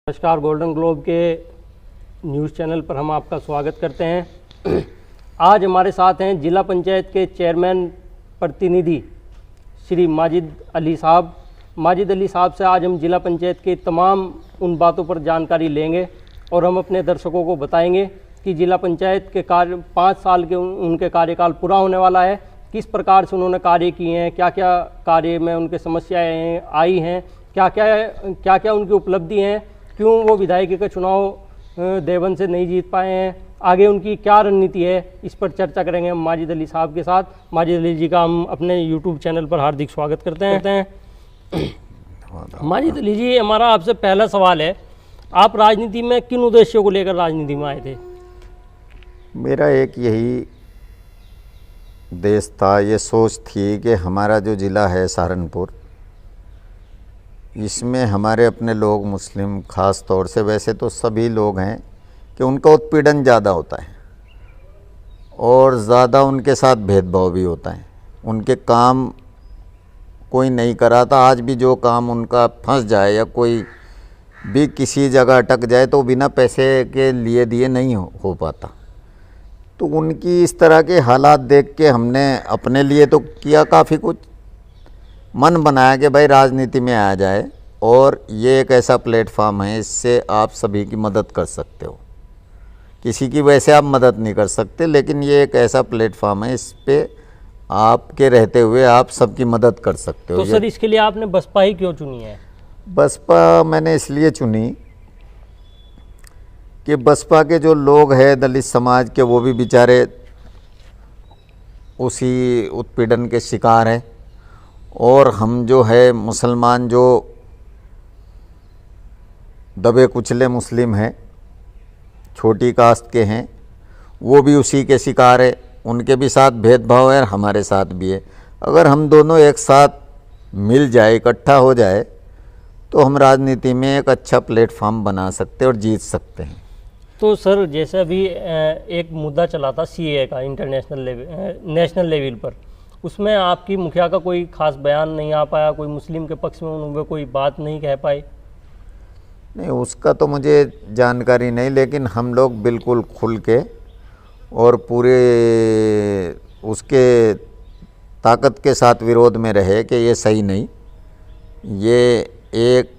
नमस्कार, golden globe के news channel पर हम आपका स्वागत करते हैं। आज हमारे साथ हैं जिला पंचायत के चेयरमैन प्रतिनिधि श्री माजिद अली साहब। माजिद अली साहब से आज हम जिला पंचायत के तमाम उन बातों पर जानकारी लेंगे और हम अपने दर्शकों को बताएंगे कि जिला पंचायत के कार्य 5 साल के उनके कार्यकाल पूरा होने वाला है, किस प्रकार से उन्होंने कार्य किए हैं, क्या क्या कार्य में उनके समस्याएँ आई हैं, क्या क्या उनकी उपलब्धि हैं, क्यों वो विधायक का चुनाव देवन से नहीं जीत पाए हैं, आगे उनकी क्या रणनीति है, इस पर चर्चा करेंगे हम माजिद अली साहब के साथ। माजिद अली जी का हम अपने यूट्यूब चैनल पर हार्दिक स्वागत करते हैं। माजिद अली जी, हमारा आपसे पहला सवाल है, आप राजनीति में किन उद्देश्यों को लेकर राजनीति में आए थे? मेरा एक यही देश था, ये सोच थी कि हमारा जो ज़िला है सहारनपुर, इसमें हमारे अपने लोग मुस्लिम ख़ास तौर से, वैसे तो सभी लोग हैं, कि उनका उत्पीड़न ज़्यादा होता है और ज़्यादा उनके साथ भेदभाव भी होता है। उनके काम कोई नहीं कराता। आज भी जो काम उनका फंस जाए या कोई भी किसी जगह अटक जाए तो बिना पैसे के लिए दिए नहीं हो पाता। तो उनकी इस तरह के हालात देख के हमने अपने लिए तो किया काफ़ी कुछ, मन बनाया कि भाई राजनीति में आ जाए और ये एक ऐसा प्लेटफॉर्म है, इससे आप सभी की मदद कर सकते हो। किसी की वैसे आप मदद नहीं कर सकते, लेकिन ये एक ऐसा प्लेटफॉर्म है, इस पे आपके रहते हुए आप सबकी मदद कर सकते हो। तो सर, इसके लिए आपने बसपा ही क्यों चुनी है? बसपा मैंने इसलिए चुनी कि बसपा के जो लोग हैं दलित समाज के, वो भी बेचारे उसी उत्पीड़न के शिकार हैं, और हम जो है मुसलमान जो दबे कुचले मुस्लिम हैं, छोटी कास्ट के हैं, वो भी उसी के शिकार है। उनके भी साथ भेदभाव है और हमारे साथ भी है। अगर हम दोनों एक साथ मिल जाए, इकट्ठा हो जाए, तो हम राजनीति में एक अच्छा प्लेटफॉर्म बना सकते हैं और जीत सकते हैं। तो सर, जैसे अभी एक मुद्दा चला था सीएए का नेशनल लेवल पर, उसमें आपकी मुखिया का कोई खास बयान नहीं आ पाया, कोई मुस्लिम के पक्ष में उन्होंने कोई बात नहीं कह पाए? नहीं, उसका तो मुझे जानकारी नहीं, लेकिन हम लोग बिल्कुल खुल के और पूरे उसके ताकत के साथ विरोध में रहे कि ये सही नहीं, ये एक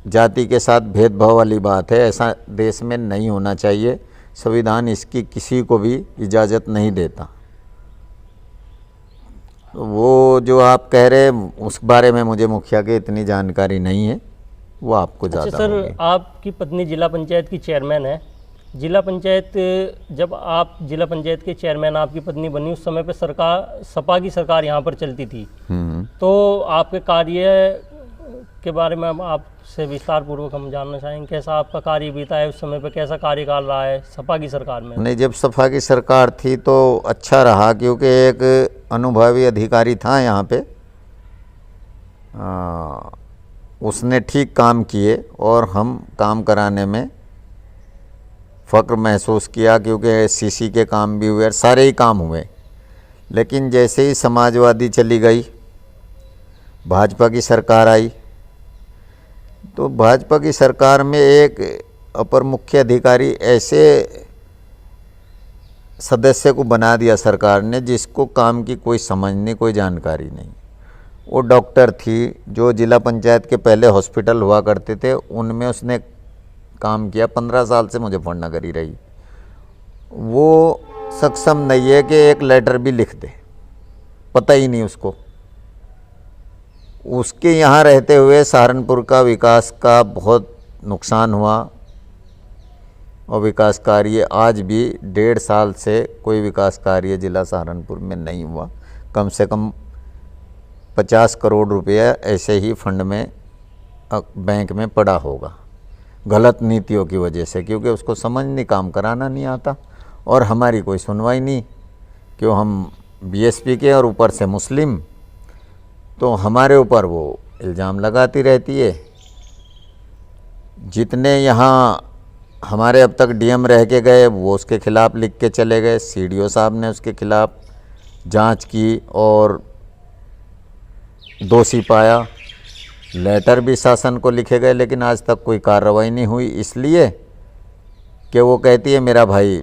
जाति के साथ भेदभाव वाली बात है, ऐसा देश में नहीं होना चाहिए। संविधान इसकी किसी को भी इजाज़त नहीं देता। वो जो आप कह रहे हैं उस बारे में मुझे मुखिया की इतनी जानकारी नहीं है, वो आपको ज़्यादा अच्छा सर, होगी। आपकी पत्नी जिला पंचायत की चेयरमैन है। जिला पंचायत, जब आप जिला पंचायत के चेयरमैन आपकी पत्नी बनी, उस समय पे सरकार, सपा की सरकार यहाँ पर चलती थी। तो आपके कार्य के बारे में हम आपसे विस्तार पूर्वक हम जानना चाहेंगे, कैसा आपका कार्य बीता है उस समय पे, कैसा कार्यकाल रहा है सपा की सरकार में? नहीं, जब सपा की सरकार थी तो अच्छा रहा, क्योंकि एक अनुभवी अधिकारी था यहाँ पे, उसने ठीक काम किए और हम काम कराने में फ़ख्र महसूस किया, क्योंकि सीसी के काम भी हुए, सारे ही काम हुए। लेकिन जैसे ही समाजवादी चली गई, भाजपा की सरकार आई, तो भाजपा की सरकार में एक अपर मुख्य अधिकारी ऐसे सदस्य को बना दिया सरकार ने जिसको काम की कोई समझ नहीं, कोई जानकारी नहीं। वो डॉक्टर थी जो जिला पंचायत के पहले हॉस्पिटल हुआ करते थे, उनमें उसने काम किया, 15 साल से मुजफ्फरनगर रही। वो सक्षम नहीं है कि एक लेटर भी लिख दे, पता ही नहीं उसको। उसके यहाँ रहते हुए सहारनपुर का विकास का बहुत नुकसान हुआ, और विकास कार्य आज भी 1.5 साल से कोई विकास कार्य जिला सहारनपुर में नहीं हुआ। कम से कम 50 करोड़ रुपया ऐसे ही फंड में बैंक में पड़ा होगा, गलत नीतियों की वजह से, क्योंकि उसको समझ नहीं, काम कराना नहीं आता, और हमारी कोई सुनवाई नहीं। क्यों, हम बीएसपी के और ऊपर से मुस्लिम, तो हमारे ऊपर वो इल्ज़ाम लगाती रहती है। जितने यहाँ हमारे अब तक डीएम रह के गए, वो उसके खिलाफ़ लिख के चले गए। सीडीओ साहब ने उसके खिलाफ़ जांच की और दोषी पाया, लेटर भी शासन को लिखे गए, लेकिन आज तक कोई कार्रवाई नहीं हुई, इसलिए कि वो कहती है मेरा भाई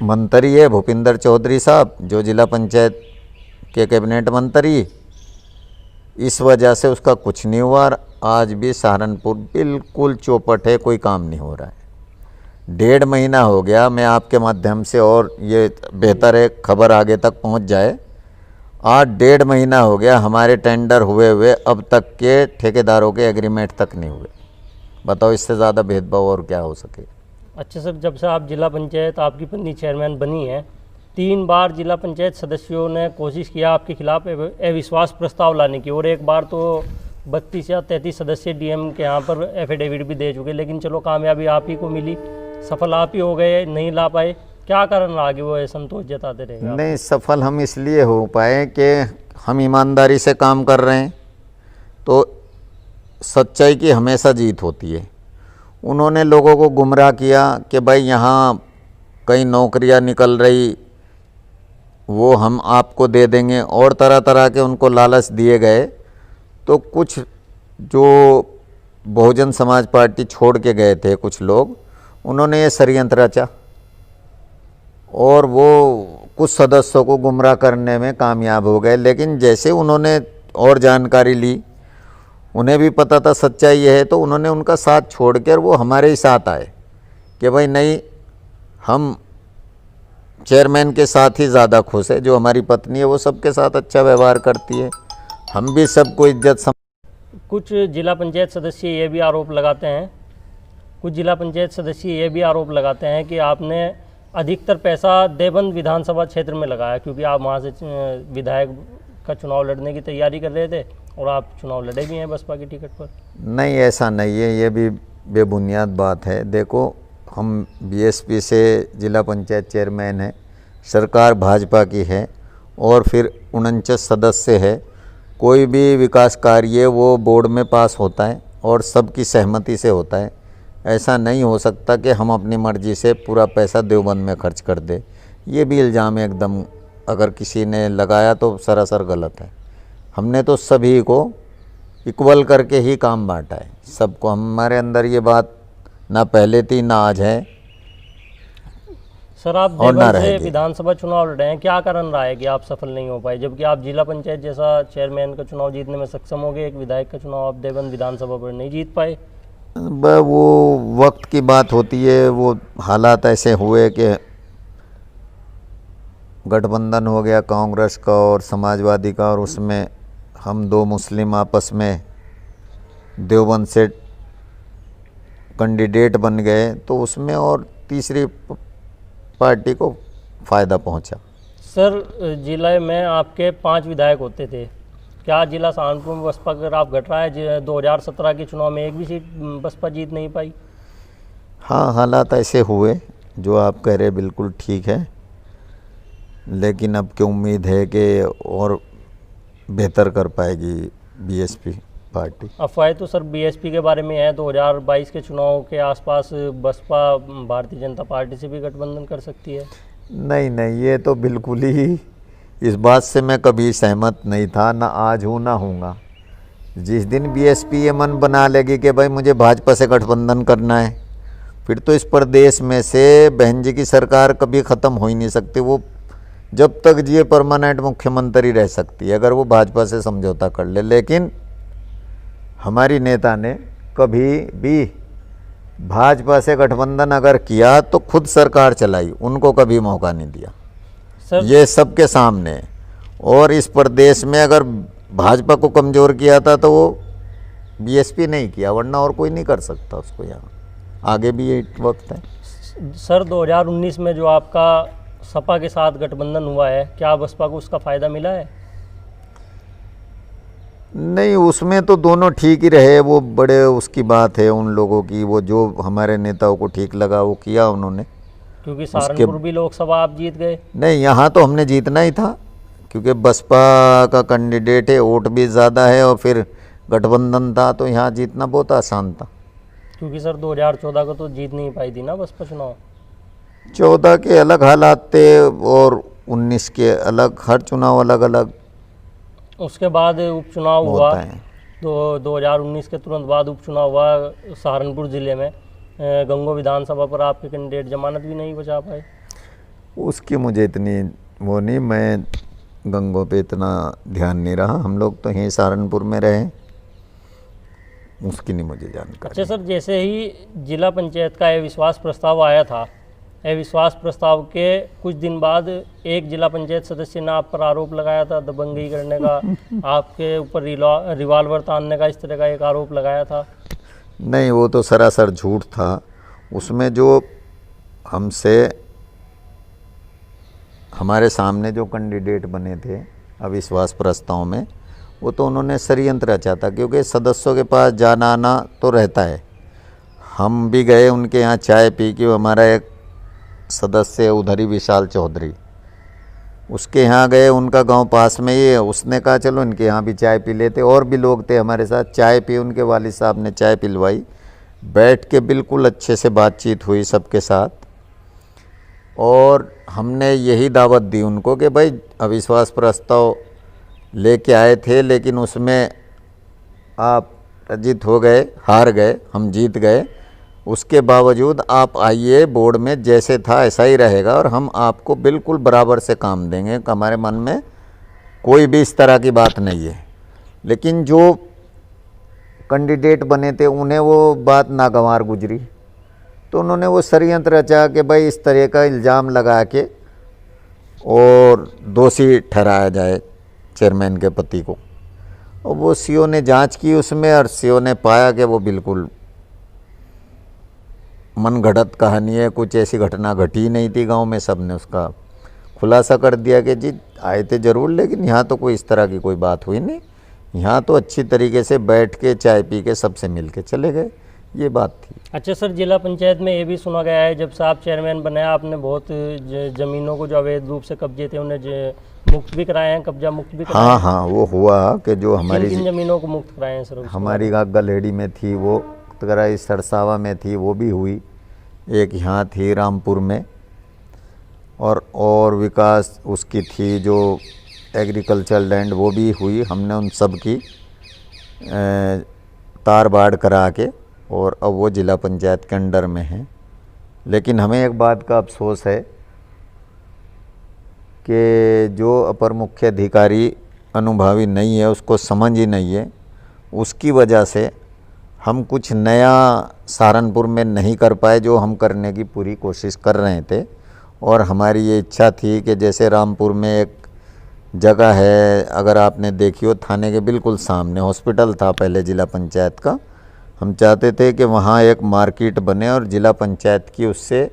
मंत्री है भूपिंदर चौधरी साहब, जो जिला पंचायत के कैबिनेट मंत्री, इस वजह से उसका कुछ नहीं हुआ। आज भी सहारनपुर बिल्कुल चौपट है, कोई काम नहीं हो रहा है। 1.5 महीना हो गया, मैं आपके माध्यम से, और ये बेहतर है खबर आगे तक पहुंच जाए, आज 1.5 महीना हो गया हमारे टेंडर हुए अब तक के ठेकेदारों के एग्रीमेंट तक नहीं हुए। बताओ इससे ज़्यादा भेदभाव और क्या हो सके। अच्छा सर, जब से आप जिला पंचायत, आपकी पत्नी चेयरमैन बनी है, 3 बार जिला पंचायत सदस्यों ने कोशिश किया आपके खिलाफ अविश्वास प्रस्ताव लाने की, और एक बार तो 32 या 33 सदस्य डीएम के यहाँ पर एफिडेविट भी दे चुके, लेकिन चलो कामयाबी आप ही को मिली, सफल आप ही हो गए, नहीं ला पाए। क्या कारण आगे वो असंतोष जताते रहे? नहीं, सफल हम इसलिए हो पाए कि हम ईमानदारी से काम कर रहे हैं, तो सच्चाई की हमेशा जीत होती है। उन्होंने लोगों को गुमराह किया कि भाई यहाँ कई नौकरियाँ निकल रही, वो हम आपको दे देंगे, और तरह तरह के उनको लालच दिए गए। तो कुछ जो बहुजन समाज पार्टी छोड़ के गए थे कुछ लोग, उन्होंने ये षड्यंत्र रचा और वो कुछ सदस्यों को गुमराह करने में कामयाब हो गए। लेकिन जैसे उन्होंने और जानकारी ली, उन्हें भी पता था सच्चाई ये है, तो उन्होंने उनका साथ छोड़कर वो हमारे ही साथ आए कि भाई नहीं, हम चेयरमैन के साथ ही ज़्यादा खुश है। जो हमारी पत्नी है वो सबके साथ अच्छा व्यवहार करती है, हम भी सबको इज्जत कुछ जिला पंचायत सदस्य ये भी आरोप लगाते हैं, कि आपने अधिकतर पैसा देवबंद विधानसभा क्षेत्र में लगाया, क्योंकि आप वहाँ से विधायक का चुनाव लड़ने की तैयारी कर रहे थे और आप चुनाव लड़े भी हैं बसपा की टिकट पर। नहीं, ऐसा नहीं है, ये भी बेबुनियाद बात है। देखो, हम बीएसपी से जिला पंचायत चेयरमैन हैं, सरकार भाजपा की है और फिर 49 सदस्य है। कोई भी विकास कार्य वो बोर्ड में पास होता है और सबकी सहमति से होता है। ऐसा नहीं हो सकता कि हम अपनी मर्जी से पूरा पैसा देवबंद में खर्च कर दे। ये भी इल्ज़ाम एकदम अगर किसी ने लगाया तो सरासर गलत है। हमने तो सभी को इक्वल करके ही काम बांटा है, सबको। हमारे अंदर ये बात ना पहले थी ना आज है। सर, आप देवबंद से विधानसभा चुनाव लड़े हैं, क्या कारण रहा है कि आप सफल नहीं हो पाए, जबकि आप जिला पंचायत जैसा चेयरमैन का चुनाव जीतने में सक्षम हो गए, एक विधायक का चुनाव आप देवबंद विधानसभा पर नहीं जीत पाए? वो वक्त की बात होती है, वो हालात ऐसे हुए कि गठबंधन हो गया कांग्रेस का और समाजवादी का, और उसमें हम 2 मुस्लिम आपस में देवबंद से कैंडिडेट बन गए, तो उसमें और तीसरी पार्टी को फ़ायदा पहुंचा। सर, जिले में आपके 5 विधायक होते थे, क्या जिला सहारनपुर में बसपा का ग्राफ घट रहा है? 2017 के चुनाव में एक भी सीट बसपा जीत नहीं पाई। हाँ, हालात ऐसे हुए, जो आप कह रहे बिल्कुल ठीक है, लेकिन अब की उम्मीद है कि और बेहतर कर पाएगी बीएसपी पार्टी। अफवाह तो सर बीएसपी के बारे में है, 2022 के चुनाव के आसपास बसपा भारतीय जनता पार्टी से भी गठबंधन कर सकती है। नहीं, ये तो बिल्कुल ही, इस बात से मैं कभी सहमत नहीं था, ना आज हूँ ना हूँगा। जिस दिन बीएसपी ये मन बना लेगी कि भाई मुझे भाजपा से गठबंधन करना है, फिर तो इस प्रदेश में से बहन जी की सरकार कभी ख़त्म हो ही नहीं सकती। वो जब तक जी परमानेंट मुख्यमंत्री रह सकती है, अगर वो भाजपा से समझौता कर ले। लेकिन हमारी नेता ने कभी भी भाजपा से गठबंधन अगर किया तो खुद सरकार चलाई, उनको कभी मौका नहीं दिया सर। ये सबके सामने। और इस प्रदेश में अगर भाजपा को कमज़ोर किया था तो वो बीएसपी नहीं किया, वरना और कोई नहीं कर सकता उसको। यहाँ आगे भी ये वक्त है। सर, 2019 में जो आपका सपा के साथ गठबंधन हुआ है, क्या बसपा को उसका फ़ायदा मिला है? नहीं, उसमें तो दोनों ठीक ही रहे। वो बड़े उसकी बात है उन लोगों की, वो जो हमारे नेताओं को ठीक लगा वो किया उन्होंने। क्योंकि सहारनपुर भी लोकसभा आप जीत गए। नहीं, यहाँ तो हमने जीतना ही था, क्योंकि बसपा का कैंडिडेट है, वोट भी ज़्यादा है, और फिर गठबंधन था, तो यहाँ जीतना बहुत आसान था। क्योंकि सर 2014 को तो जीत नहीं पाई थी ना बसपा चुनाव। 14 के अलग हालात थे और 19 के अलग, हर चुनाव अलग अलग। उसके बाद उपचुनाव हुआ, 2019 के तुरंत बाद उपचुनाव हुआ सहारनपुर ज़िले में, गंगो विधानसभा पर आपके कैंडिडेट जमानत भी नहीं बचा पाए। उसकी मुझे इतनी वो नहीं, मैं गंगों पे इतना ध्यान नहीं रहा, हम लोग तो यहीं सहारनपुर में रहे, उसकी नहीं मुझे जानकारी। अच्छा सर, जैसे ही जिला पंचायत का अविश्वास प्रस्ताव आया था, अविश्वास प्रस्ताव के कुछ दिन बाद एक जिला पंचायत सदस्य ने आप पर आरोप लगाया था दबंगई करने का, आपके ऊपर रिवॉल्वर तानने का, इस तरह का एक आरोप लगाया था। नहीं, वो तो सरासर झूठ था। उसमें जो हमसे हमारे सामने जो कैंडिडेट बने थे अविश्वास प्रस्ताव में, वो तो उन्होंने षड्यंत्र रचा था, क्योंकि सदस्यों के पास जाना आना तो रहता है। हम भी गए उनके यहाँ चाय पी के, हमारा एक सदस्य उधर ही विशाल चौधरी, उसके यहाँ गए, उनका गांव पास में ही है, उसने कहा चलो इनके यहाँ भी चाय पी लेते। और भी लोग थे हमारे साथ, चाय पी, उनके वालिद साहब ने चाय पिलवाई, बैठ के बिल्कुल अच्छे से बातचीत हुई सबके साथ, और हमने यही दावत दी उनको कि भाई अविश्वास प्रस्ताव लेके आए थे, लेकिन उसमें आप पराजित हो गए, हार गए, हम जीत गए, उसके बावजूद आप आइए, बोर्ड में जैसे था ऐसा ही रहेगा और हम आपको बिल्कुल बराबर से काम देंगे, हमारे मन में कोई भी इस तरह की बात नहीं है। लेकिन जो कैंडिडेट बने थे उन्हें वो बात नागवार गुजरी, तो उन्होंने वो षड्यंत्र रचा कि भाई इस तरह का इल्ज़ाम लगा के और दोषी ठहराया जाए चेयरमैन के पति को। और वो सीओ ने जांच की उसमें, और सीओ ने पाया कि वो बिल्कुल मनगढ़ंत कहानी है, कुछ ऐसी घटना घटी नहीं थी गांव में। सब ने उसका खुलासा कर दिया कि जी आए थे ज़रूर, लेकिन यहाँ तो कोई इस तरह की कोई बात हुई नहीं, यहाँ तो अच्छी तरीके से बैठ के चाय पी के सबसे मिल के चले गए, ये बात थी। अच्छा सर, जिला पंचायत में ये भी सुना गया है जब से आप चेयरमैन बने आपने बहुत ज़मीनों को जो अवैध रूप से कब्जे थे उन्हें मुक्त भी कराए हैं, कब्जा मुक्त भी कराए हैं। हाँ, वो हुआ कि जो हमारी किन ज़मीनों को मुक्त कराए हैं सर? हमारी गलेड़ी में थी वो, कराई सरसावा में थी वो भी हुई, एक यहाँ थी रामपुर में, और विकास उसकी थी जो एग्रीकल्चर लैंड, वो भी हुई। हमने उन सब की तार बाड़ करा के, और अब वो जिला पंचायत के अंडर में है। लेकिन हमें एक बात का अफसोस है कि जो अपर मुख्य अधिकारी अनुभवी नहीं है, उसको समझ ही नहीं है, उसकी वजह से हम कुछ नया सहारनपुर में नहीं कर पाए जो हम करने की पूरी कोशिश कर रहे थे। और हमारी ये इच्छा थी कि जैसे रामपुर में एक जगह है, अगर आपने देखी हो, थाने के बिल्कुल सामने हॉस्पिटल था पहले जिला पंचायत का, हम चाहते थे कि वहाँ एक मार्केट बने और जिला पंचायत की उससे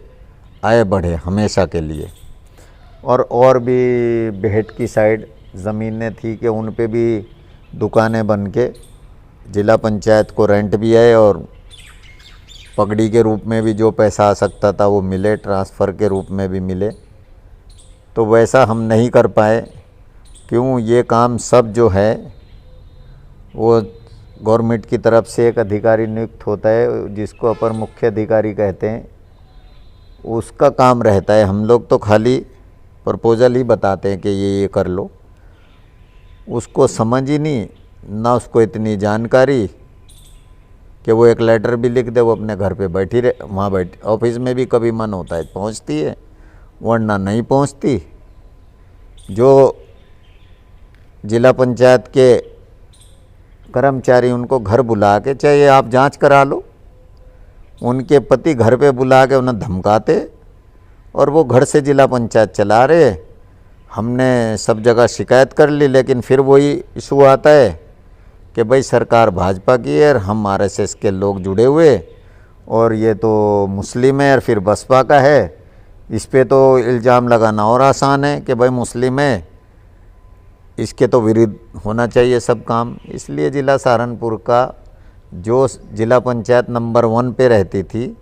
आय बढ़े हमेशा के लिए। और भी बेहट की साइड ज़मीनें थी कि उन पे भी दुकानें बन के जिला पंचायत को रेंट भी है, और पगड़ी के रूप में भी जो पैसा आ सकता था वो मिले, ट्रांसफ़र के रूप में भी मिले। तो वैसा हम नहीं कर पाए, क्यों, ये काम सब जो है वो गवर्नमेंट की तरफ से एक अधिकारी नियुक्त होता है जिसको अपर मुख्य अधिकारी कहते हैं, उसका काम रहता है। हम लोग तो खाली प्रपोजल ही बताते हैं कि ये कर लो, उसको समझ ही नहीं, ना उसको इतनी जानकारी कि वो एक लेटर भी लिख दे, वो अपने घर पे बैठी रहे, वहाँ बैठ, ऑफिस में भी कभी मन होता है पहुँचती है, वरना नहीं पहुँचती। जो जिला पंचायत के कर्मचारी उनको घर बुला के, चाहे आप जांच करा लो, उनके पति घर पे बुला के उन्हें धमकाते, और वो घर से जिला पंचायत चला रहे। हमने सब जगह शिकायत कर ली, लेकिन फिर वही इशू आता है कि भाई सरकार भाजपा की है और हम आरएसएस के लोग जुड़े हुए, और ये तो मुस्लिम है और फिर बसपा का है। इस पे तो इल्ज़ाम लगाना और आसान है कि भाई मुस्लिम है, इसके तो विरुद्ध होना चाहिए सब काम। इसलिए जिला सहारनपुर का जो जिला पंचायत नंबर 1 पे रहती थी,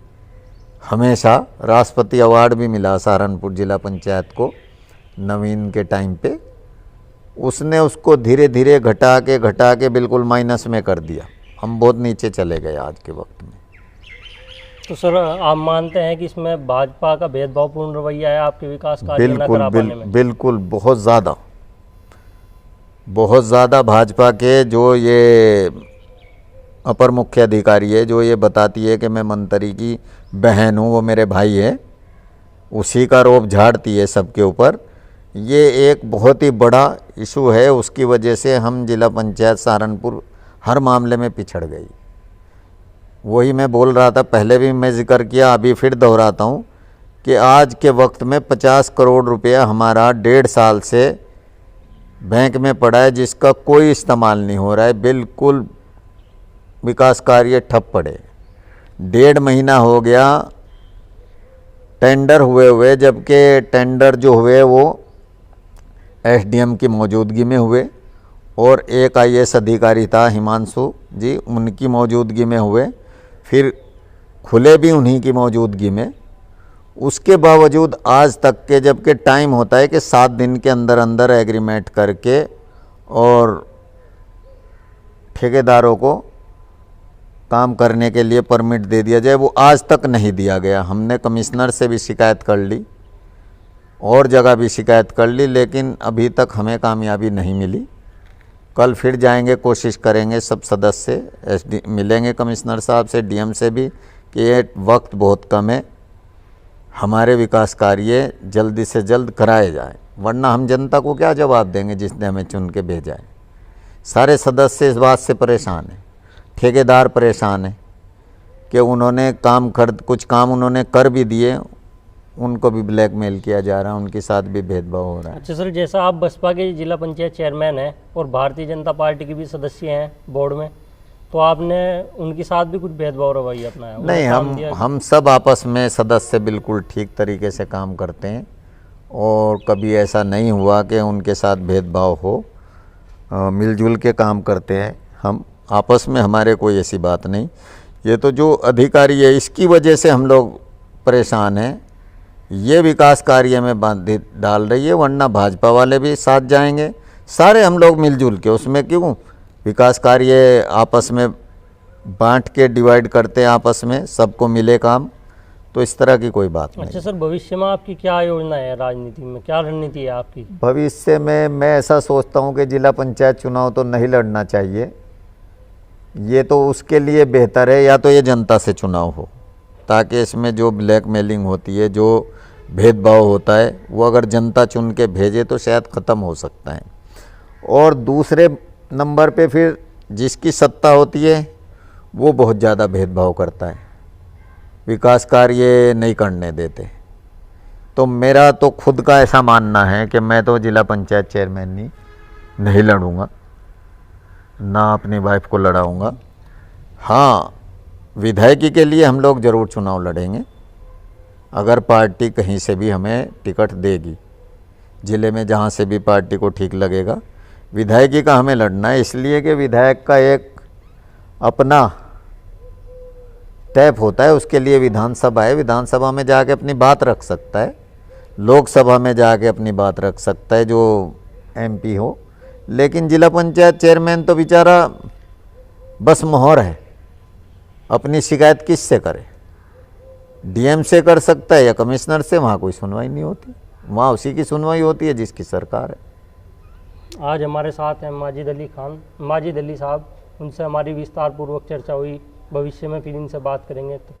हमेशा राष्ट्रपति अवार्ड भी मिला सहारनपुर जिला पंचायत को नवीन के टाइम पे, उसने उसको धीरे धीरे घटा के बिल्कुल माइनस में कर दिया। हम बहुत नीचे चले गए आज के वक्त में। तो सर, आप मानते हैं कि इसमें भाजपा का भेदभावपूर्ण रवैया है आपके विकास कार्य न करा पाने में? बिल्कुल, बहुत ज़्यादा भाजपा के जो ये अपर मुख्य अधिकारी है जो ये बताती है कि मैं मंत्री की बहन हूँ, वो मेरे भाई है, उसी का रोब झाड़ती है सबके ऊपर। ये एक बहुत ही बड़ा इशू है, उसकी वजह से हम जिला पंचायत सहारनपुर हर मामले में पिछड़ गई। वही मैं बोल रहा था, पहले भी मैं जिक्र किया, अभी फिर दोहराता हूँ कि आज के वक्त में 50 करोड़ रुपया हमारा 1.5 साल से बैंक में पड़ा है, जिसका कोई इस्तेमाल नहीं हो रहा है। बिल्कुल विकास कार्य ठप पड़े। 1.5 महीना हो गया टेंडर हुए, जबकि टेंडर जो हुए वो एसडीएम की मौजूदगी में हुए और एक आईएएस अधिकारी था हिमांशु जी, उनकी मौजूदगी में हुए, फिर खुले भी उन्हीं की मौजूदगी में। उसके बावजूद आज तक के, जबकि टाइम होता है कि 7 दिन के अंदर अंदर एग्रीमेंट करके और ठेकेदारों को काम करने के लिए परमिट दे दिया जाए, वो आज तक नहीं दिया गया। हमने कमिश्नर से भी शिकायत कर ली और जगह भी शिकायत कर ली, लेकिन अभी तक हमें कामयाबी नहीं मिली। कल फिर जाएंगे, कोशिश करेंगे, सब सदस्य मिलेंगे कमिश्नर साहब से, डीएम से भी, कि ये वक्त बहुत कम है, हमारे विकास कार्य जल्दी से जल्द कराए जाए, वरना हम जनता को क्या जवाब देंगे जिसने हमें चुन के भेजा है। सारे सदस्य इस बात से परेशान हैं, ठेकेदार परेशान हैं कि उन्होंने कुछ काम उन्होंने कर भी दिए, उनको भी ब्लैकमेल किया जा रहा है, उनके साथ भी भेदभाव हो रहा है। अच्छा सर, जैसा आप बसपा के जिला पंचायत चेयरमैन हैं और भारतीय जनता पार्टी के भी सदस्य हैं बोर्ड में, तो आपने उनके साथ भी कुछ भेदभाव रवैया अपनाया? नहीं, हम सब आपस में सदस्य बिल्कुल ठीक तरीके से काम करते हैं और कभी ऐसा नहीं हुआ कि उनके साथ भेदभाव हो। मिलजुल के काम करते हैं हम आपस में, हमारे कोई ऐसी बात नहीं। ये तो जो अधिकारी है इसकी वजह से हम लोग परेशान हैं, ये विकास कार्य में बाधा डाल रही है, वरना भाजपा वाले भी साथ जाएंगे, सारे हम लोग मिलजुल के। उसमें क्यों विकास कार्य आपस में बांट के डिवाइड करते हैं, आपस में सबको मिले काम, तो इस तरह की कोई बात नहीं। अच्छा सर, भविष्य में आपकी क्या योजना है? राजनीति में क्या रणनीति है आपकी? भविष्य में मैं ऐसा सोचता हूँ कि जिला पंचायत चुनाव तो नहीं लड़ना चाहिए, ये तो उसके लिए बेहतर है या तो ये जनता से चुनाव हो, ताकि इसमें जो ब्लैकमेलिंग होती है, जो भेदभाव होता है, वो अगर जनता चुन के भेजे तो शायद ख़त्म हो सकता है। और दूसरे नंबर पे फिर जिसकी सत्ता होती है वो बहुत ज़्यादा भेदभाव करता है, विकास कार्य नहीं करने देते। तो मेरा तो खुद का ऐसा मानना है कि मैं तो जिला पंचायत चेयरमैन नहीं लड़ूंगा, ना अपनी वाइफ को लड़ाऊंगा। हाँ, विधायकी के लिए हम लोग ज़रूर चुनाव लड़ेंगे, अगर पार्टी कहीं से भी हमें टिकट देगी, ज़िले में जहाँ से भी पार्टी को ठीक लगेगा। विधायकी का हमें लड़ना है, इसलिए कि विधायक का एक अपना टैप होता है, उसके लिए विधानसभा है, विधानसभा में जाके अपनी बात रख सकता है, लोकसभा में जाके अपनी बात रख सकता है जो एमपी हो। लेकिन जिला पंचायत चेयरमैन तो बेचारा बस मोहर है, अपनी शिकायत किससे करे? डीएम से कर सकता है या कमिश्नर से, वहाँ कोई सुनवाई नहीं होती, वहाँ उसी की सुनवाई होती है जिसकी सरकार है। आज हमारे साथ हैं माजिद अली साहब, उनसे हमारी विस्तार पूर्वक चर्चा हुई। भविष्य में फिर इनसे बात करेंगे। तो